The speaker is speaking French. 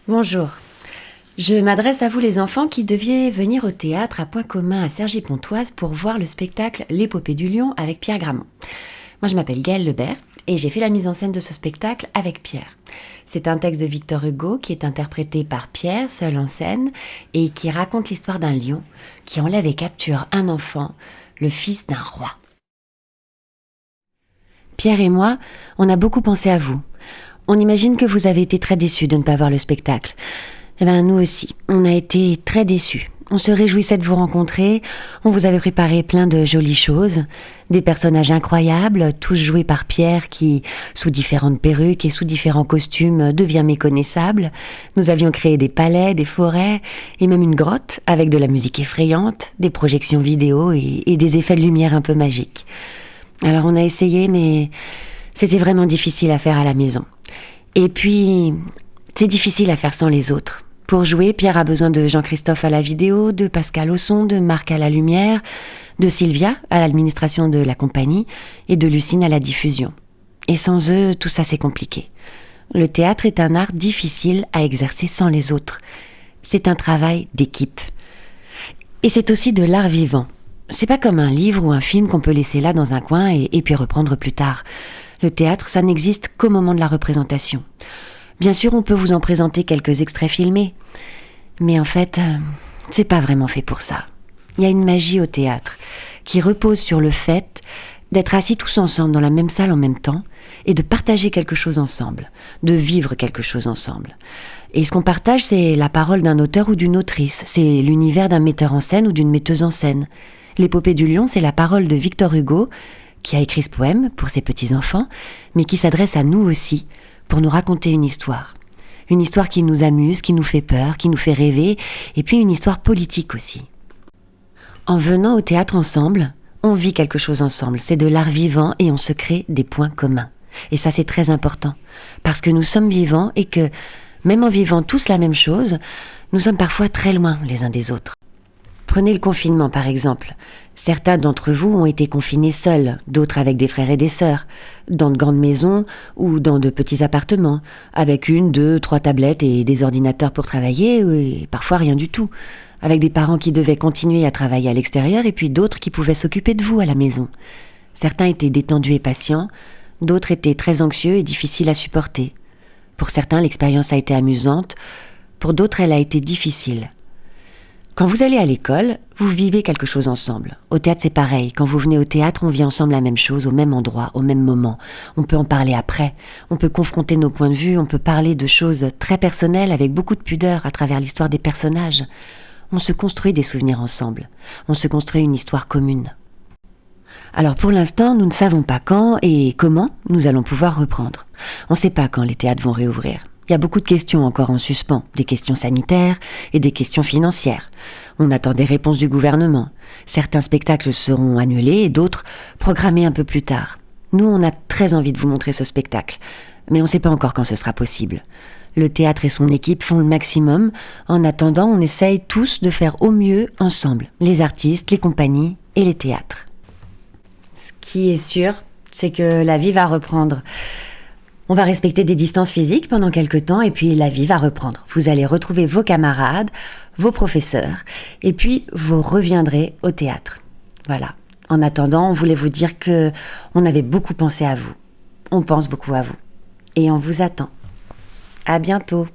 Bonjour. Je m'adresse à vous les enfants qui deviez venir au théâtre à Point Commun à Cergy-Pontoise pour voir le spectacle L'Épopée du Lion avec Pierre Gramont. Moi je m'appelle Gaëlle Lebert et j'ai fait la mise en scène de ce spectacle avec Pierre. C'est un texte de Victor Hugo qui est interprété par Pierre, seul en scène, et qui raconte l'histoire d'un lion qui enlève et capture un enfant, le fils d'un roi. Pierre et moi, on a beaucoup pensé à vous. On imagine que vous avez été très déçus de ne pas voir le spectacle. Eh bien, nous aussi, on a été très déçus. On se réjouissait de vous rencontrer, on vous avait préparé plein de jolies choses, des personnages incroyables, tous joués par Pierre qui, sous différentes perruques et sous différents costumes, devient méconnaissable. Nous avions créé des palais, des forêts et même une grotte avec de la musique effrayante, des projections vidéo et des effets de lumière un peu magiques. Alors on a essayé, mais c'était vraiment difficile à faire à la maison. Et puis, c'est difficile à faire sans les autres. Pour jouer, Pierre a besoin de Jean-Christophe à la vidéo, de Pascal au son, de Marc à la lumière, de Sylvia à l'administration de la compagnie et de Lucine à la diffusion. Et sans eux, tout ça c'est compliqué. Le théâtre est un art difficile à exercer sans les autres. C'est un travail d'équipe. Et c'est aussi de l'art vivant. C'est pas comme un livre ou un film qu'on peut laisser là dans un coin et puis reprendre plus tard. Le théâtre, ça n'existe qu'au moment de la représentation. Bien sûr, on peut vous en présenter quelques extraits filmés. Mais en fait, c'est pas vraiment fait pour ça. Il y a une magie au théâtre qui repose sur le fait d'être assis tous ensemble dans la même salle en même temps et de partager quelque chose ensemble, de vivre quelque chose ensemble. Et ce qu'on partage, c'est la parole d'un auteur ou d'une autrice, c'est l'univers d'un metteur en scène ou d'une metteuse en scène. L'Épopée du Lion, c'est la parole de Victor Hugo, qui a écrit ce poème pour ses petits-enfants, mais qui s'adresse à nous aussi, pour nous raconter une histoire. Une histoire qui nous amuse, qui nous fait peur, qui nous fait rêver, et puis une histoire politique aussi. En venant au théâtre ensemble, on vit quelque chose ensemble. C'est de l'art vivant et on se crée des points communs. Et ça, c'est très important, parce que nous sommes vivants et que, même en vivant tous la même chose, nous sommes parfois très loin les uns des autres. Prenez le confinement par exemple. Certains d'entre vous ont été confinés seuls, d'autres avec des frères et des sœurs, dans de grandes maisons ou dans de petits appartements, avec 1, 2, 3 tablettes et des ordinateurs pour travailler, et parfois rien du tout, avec des parents qui devaient continuer à travailler à l'extérieur et puis d'autres qui pouvaient s'occuper de vous à la maison. Certains étaient détendus et patients, d'autres étaient très anxieux et difficiles à supporter. Pour certains, l'expérience a été amusante, pour d'autres, elle a été difficile. Quand vous allez à l'école, vous vivez quelque chose ensemble. Au théâtre, c'est pareil. Quand vous venez au théâtre, on vit ensemble la même chose, au même endroit, au même moment. On peut en parler après. On peut confronter nos points de vue. On peut parler de choses très personnelles avec beaucoup de pudeur à travers l'histoire des personnages. On se construit des souvenirs ensemble. On se construit une histoire commune. Alors pour l'instant, nous ne savons pas quand et comment nous allons pouvoir reprendre. On ne sait pas quand les théâtres vont réouvrir. Il y a beaucoup de questions encore en suspens, des questions sanitaires et des questions financières. On attend des réponses du gouvernement. Certains spectacles seront annulés et d'autres programmés un peu plus tard. Nous, on a très envie de vous montrer ce spectacle, mais on ne sait pas encore quand ce sera possible. Le théâtre et son équipe font le maximum. En attendant, on essaye tous de faire au mieux ensemble, les artistes, les compagnies et les théâtres. Ce qui est sûr, c'est que la vie va reprendre. On va respecter des distances physiques pendant quelques temps et puis la vie va reprendre. Vous allez retrouver vos camarades, vos professeurs et puis vous reviendrez au théâtre. Voilà. En attendant, on voulait vous dire que on avait beaucoup pensé à vous. On pense beaucoup à vous. Et on vous attend. À bientôt.